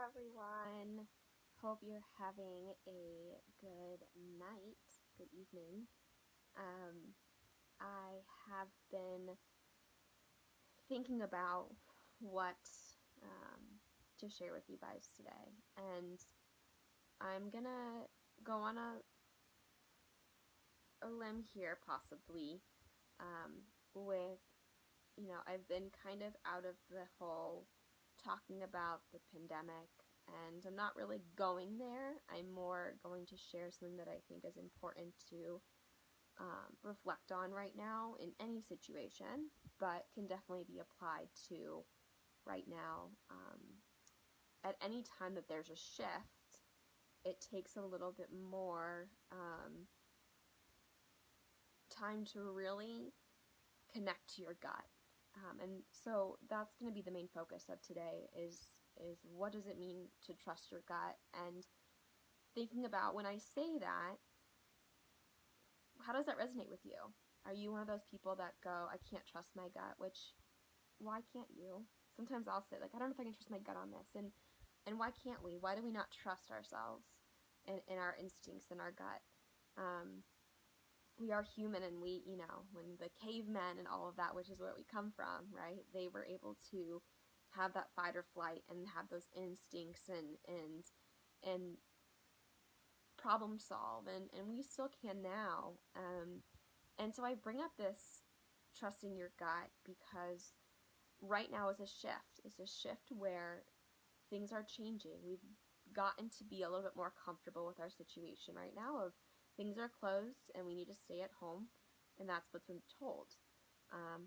everyone. Hope you're having a good night, good evening. I have been thinking about what to share with you guys today, and I'm gonna go on a limb here, possibly, with, I've been kind of out of the whole talking about the pandemic, and I'm not really going there. I'm more going to share something that I think is important to reflect on right now in any situation, but can definitely be applied to right now. At any time that there's a shift, it takes a little bit more time to really connect to your gut. And so that's going to be the main focus of today is what does it mean to trust your gut, and thinking about when I say that, how does that resonate with you? Are you one of those people that go, I can't trust my gut, which, why can't you? Sometimes I'll say, like, I don't know if I can trust my gut on this, and why can't we? Why do we not trust ourselves and our instincts and our gut? We are human, and we, when the cavemen and all of that, which is where we come from, right? They were able to have that fight or flight and have those instincts and problem solve, and we still can now. And so I bring up this trusting your gut because right now is a shift. It's a shift where things are changing. We've gotten to be a little bit more comfortable with our situation right now of things are closed and we need to stay at home, and that's what's been told.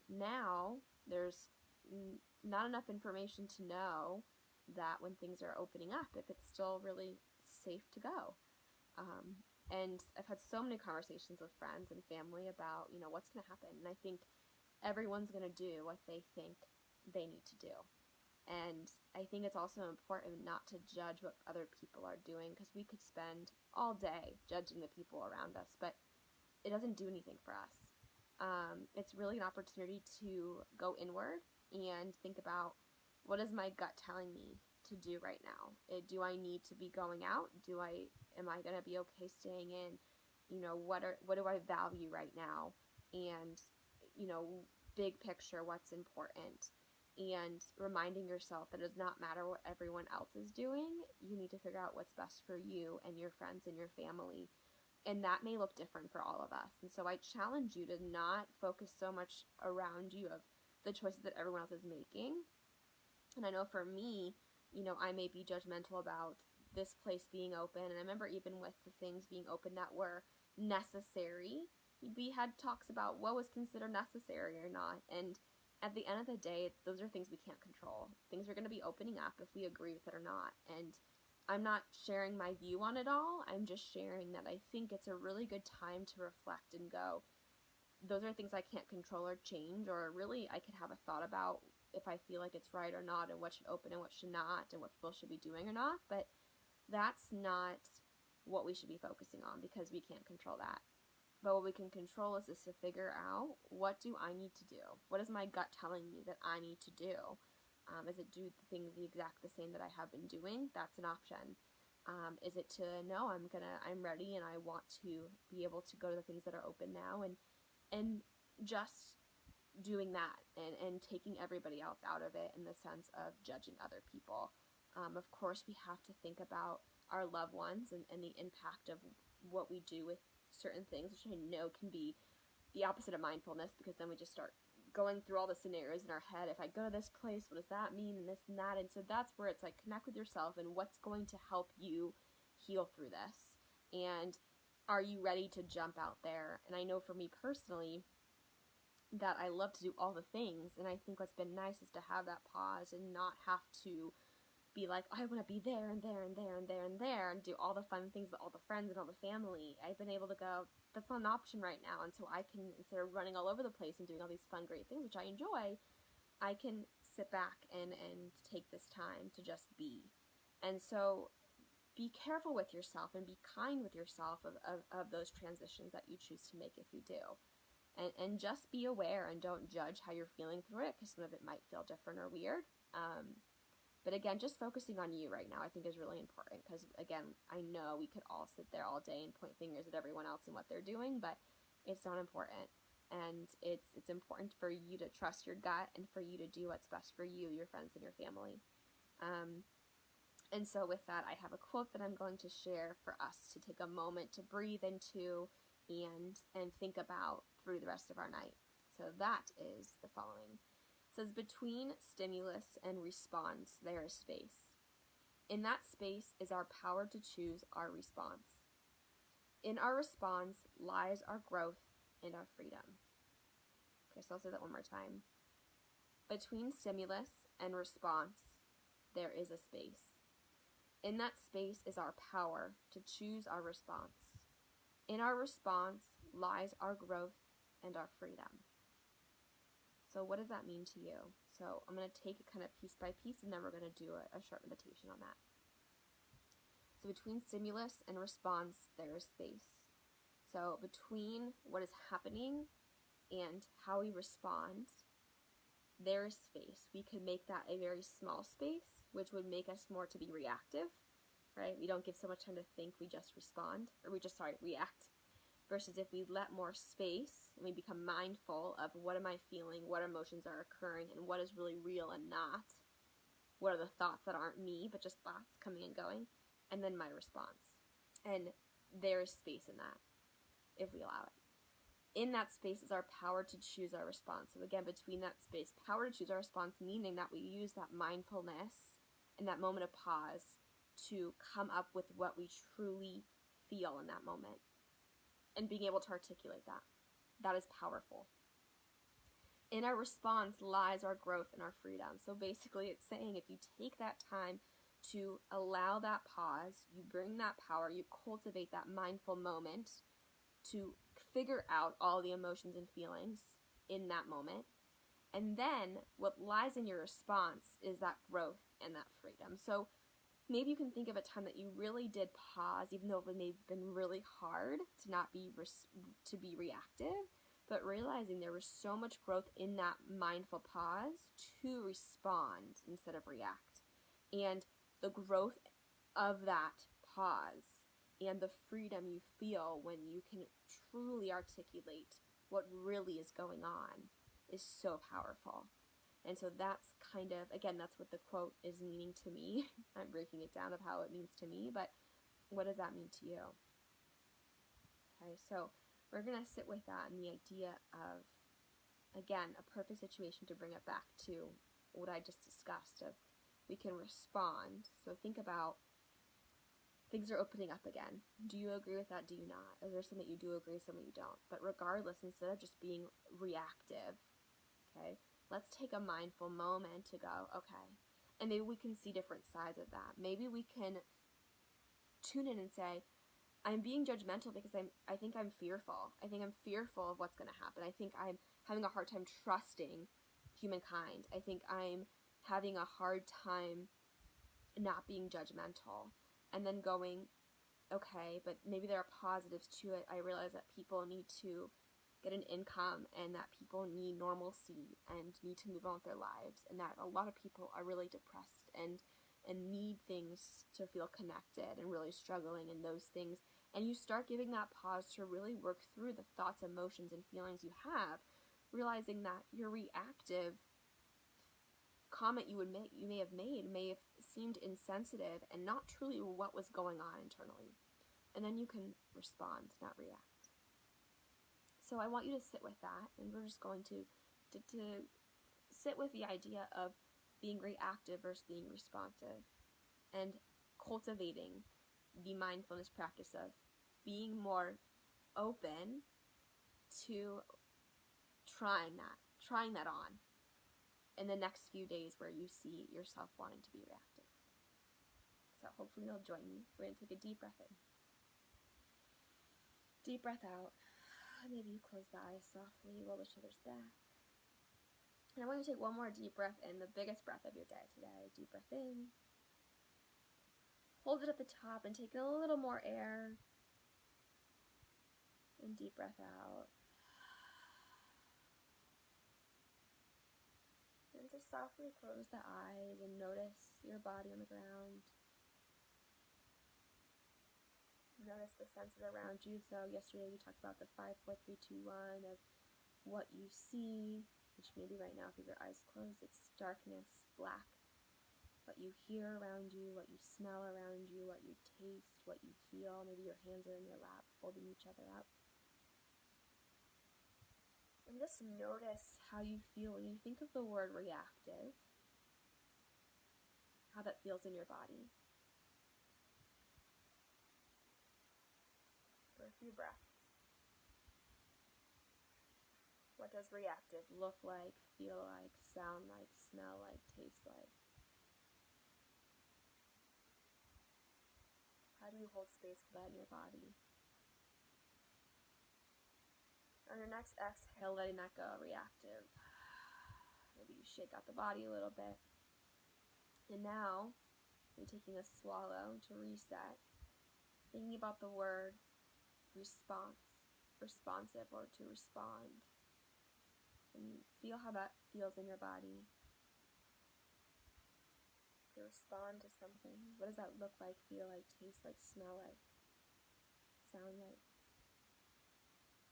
Now there's not enough information to know that when things are opening up, if it's still really safe to go. And I've had so many conversations with friends and family about, what's going to happen. And I think everyone's going to do what they think they need to do. And I think it's also important not to judge what other people are doing, because we could spend all day judging the people around us, but it doesn't do anything for us. It's really an opportunity to go inward and think about, what is my gut telling me to do right now? Do I need to be going out? Am I going to be okay staying in? What do I value right now? And, big picture, what's important? And reminding yourself that it does not matter what everyone else is doing. You need to figure out what's best for you and your friends and your family. And that may look different for all of us. And so I challenge you to not focus so much around you of the choices that everyone else is making. And I know for me, I may be judgmental about this place being open. And I remember even with the things being open that were necessary, we had talks about what was considered necessary or not. And at the end of the day, those are things we can't control. Things are going to be opening up if we agree with it or not. And I'm not sharing my view on it all. I'm just sharing that I think it's a really good time to reflect and go, those are things I can't control or change, or really I could have a thought about if I feel like it's right or not, and what should open and what should not, and what people should be doing or not. But that's not what we should be focusing on, because we can't control that. But what we can control is to figure out, what do I need to do? What is my gut telling me that I need to do? Is it do things the exact the same that I have been doing? That's an option. Is it to no, I'm ready and I want to be able to go to the things that are open now, and just doing that and taking everybody else out of it in the sense of judging other people. Of course, we have to think about our loved ones and the impact of what we do with certain things, which I know can be the opposite of mindfulness, because then we just start going through all the scenarios in our head. If I go to this place, what does that mean? And this and that. And so that's where it's like, connect with yourself and what's going to help you heal through this. And are you ready to jump out there? And I know for me personally that I love to do all the things. And I think what's been nice is to have that pause and not have to be like, I want to be there and there and there and there and there and do all the fun things with all the friends and all the family. I've been able to go, that's not an option right now. And so I can, instead of running all over the place and doing all these fun, great things, which I enjoy, I can sit back and take this time to just be. And so be careful with yourself and be kind with yourself of those transitions that you choose to make if you do. And just be aware and don't judge how you're feeling through it, because some of it might feel different or weird. But again, just focusing on you right now I think is really important, because again, I know we could all sit there all day and point fingers at everyone else and what they're doing, but it's not important. And it's important for you to trust your gut and for you to do what's best for you, your friends, and your family. And so with that, I have a quote that I'm going to share for us to take a moment to breathe into and think about through the rest of our night. So that is the following. It says, between stimulus and response, there is space. In that space is our power to choose our response. In our response lies our growth and our freedom. Okay, so I'll say that one more time. Between stimulus and response, there is a space. In that space is our power to choose our response. In our response lies our growth and our freedom. So what does that mean to you? So I'm going to take it kind of piece by piece, and then we're going to do a short meditation on that. So between stimulus and response, there is space. So between what is happening and how we respond, there is space. We could make that a very small space, which would make us more to be reactive, right? We don't give so much time to think, we just respond, or react. Versus if we let more space and we become mindful of what am I feeling, what emotions are occurring, and what is really real and not. What are the thoughts that aren't me, but just thoughts coming and going, and then my response. And there is space in that, if we allow it. In that space is our power to choose our response. So again, between that space, power to choose our response, meaning that we use that mindfulness and that moment of pause to come up with what we truly feel in that moment and being able to articulate that. That is powerful. In our response lies our growth and our freedom. So basically it's saying if you take that time to allow that pause, you bring that power, you cultivate that mindful moment to figure out all the emotions and feelings in that moment. And then what lies in your response is that growth and that freedom. So maybe you can think of a time that you really did pause, even though it may have been really hard to not be to be reactive, but realizing there was so much growth in that mindful pause to respond instead of react. And the growth of that pause and the freedom you feel when you can truly articulate what really is going on is so powerful. And so that's kind of, again, that's what the quote is meaning to me. I'm breaking it down of how it means to me, but what does that mean to you? Okay, so we're going to sit with that and the idea of, again, a perfect situation to bring it back to what I just discussed of we can respond. So think about things are opening up again. Do you agree with that? Do you not? Is there some that you do agree, some that you don't? But regardless, instead of just being reactive, okay, let's take a mindful moment to go, okay, and maybe we can see different sides of that. Maybe we can tune in and say, I'm being judgmental because I think I'm fearful. I think I'm fearful of what's going to happen. I think I'm having a hard time trusting humankind. I think I'm having a hard time not being judgmental. And then going, okay, but maybe there are positives to it. I realize that people need to get an income and that people need normalcy and need to move on with their lives, and that a lot of people are really depressed and need things to feel connected and really struggling in those things. And you start giving that pause to really work through the thoughts, emotions, and feelings you have, realizing that your reactive comment you may have made may have seemed insensitive and not truly what was going on internally. And then you can respond, not react. So I want you to sit with that, and we're just going to sit with the idea of being reactive versus being responsive, and cultivating the mindfulness practice of being more open to trying that on in the next few days where you see yourself wanting to be reactive. So hopefully you'll join me. We're going to take a deep breath in. Deep breath out. Maybe you close the eyes softly, roll the shoulders back. And I want you to take one more deep breath in, the biggest breath of your day today. Deep breath in. Hold it at the top and take a little more air. And deep breath out. And just softly close the eyes and notice your body on the ground. Notice the senses around you. So yesterday we talked about the 5, 4, 3, 2, 1 of what you see, which maybe right now if you have your eyes closed, it's darkness, black. What you hear around you, what you smell around you, what you taste, what you feel. Maybe your hands are in your lap, holding each other up. And just notice how you feel when you think of the word reactive, how that feels in your body. For a few breaths. What does reactive look like, feel like, sound like, smell like, taste like? How do you hold space for that in your body? On your next exhale, letting that go, reactive. Maybe you shake out the body a little bit. And now, you're taking a swallow to reset. Thinking about the word response, responsive, or to respond. And feel how that feels in your body. To respond to something. What does that look like, feel like, taste like, smell like, sound like?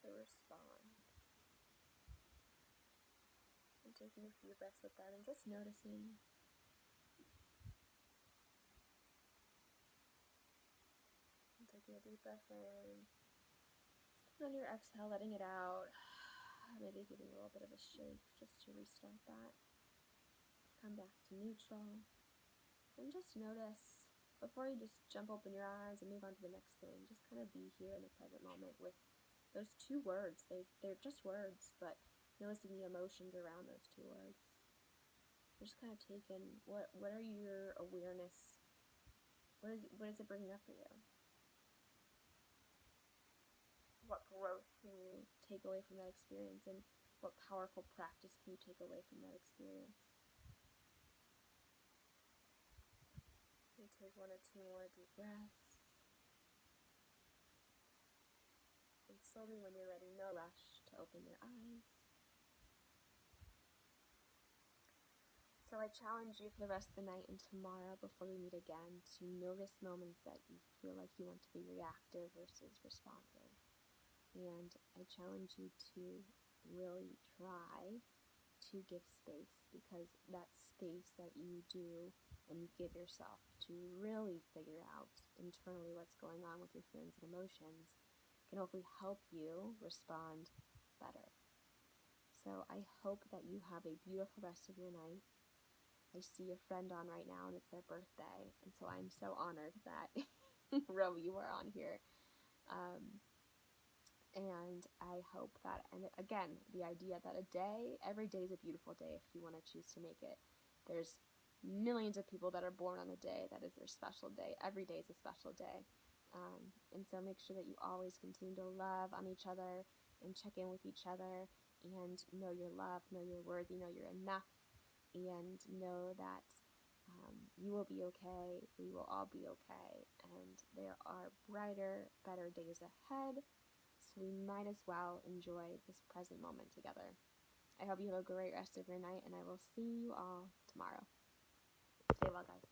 To respond. And taking a few breaths with that and just noticing. And taking a deep breath in. And on your exhale, letting it out. Maybe giving a little bit of a shake just to restart that. Come back to neutral. And just notice, before you just jump open your eyes and move on to the next thing, just kind of be here in the present moment with those 2 words. They're just words, but noticing the emotions around those 2 words. Just kind of taking, what are your awareness, what is it bringing up for you? What growth can you take away from that experience, and what powerful practice can you take away from that experience? You take 1 or 2 more deep breaths. And slowly, when you're ready, no rush to open your eyes. So I challenge you for the rest of the night and tomorrow before we meet again to notice moments that you feel like you want to be reactive versus responsive. And I challenge you to really try to give space, because that space that you do and you give yourself to really figure out internally what's going on with your feelings and emotions can hopefully help you respond better. So I hope that you have a beautiful rest of your night. I see a friend on right now and it's their birthday, and so I'm so honored that Ro, you are on here. And I hope that, and again, the idea that every day is a beautiful day if you want to choose to make it. There's millions of people that are born on a day that is their special day. Every day is a special day. And so make sure that you always continue to love on each other and check in with each other and know you're loved, know you're worthy, know you're enough, and know that you will be okay, we will all be okay, and there are brighter, better days ahead. So we might as well enjoy this present moment together. I hope you have a great rest of your night, and I will see you all tomorrow. Stay well, guys.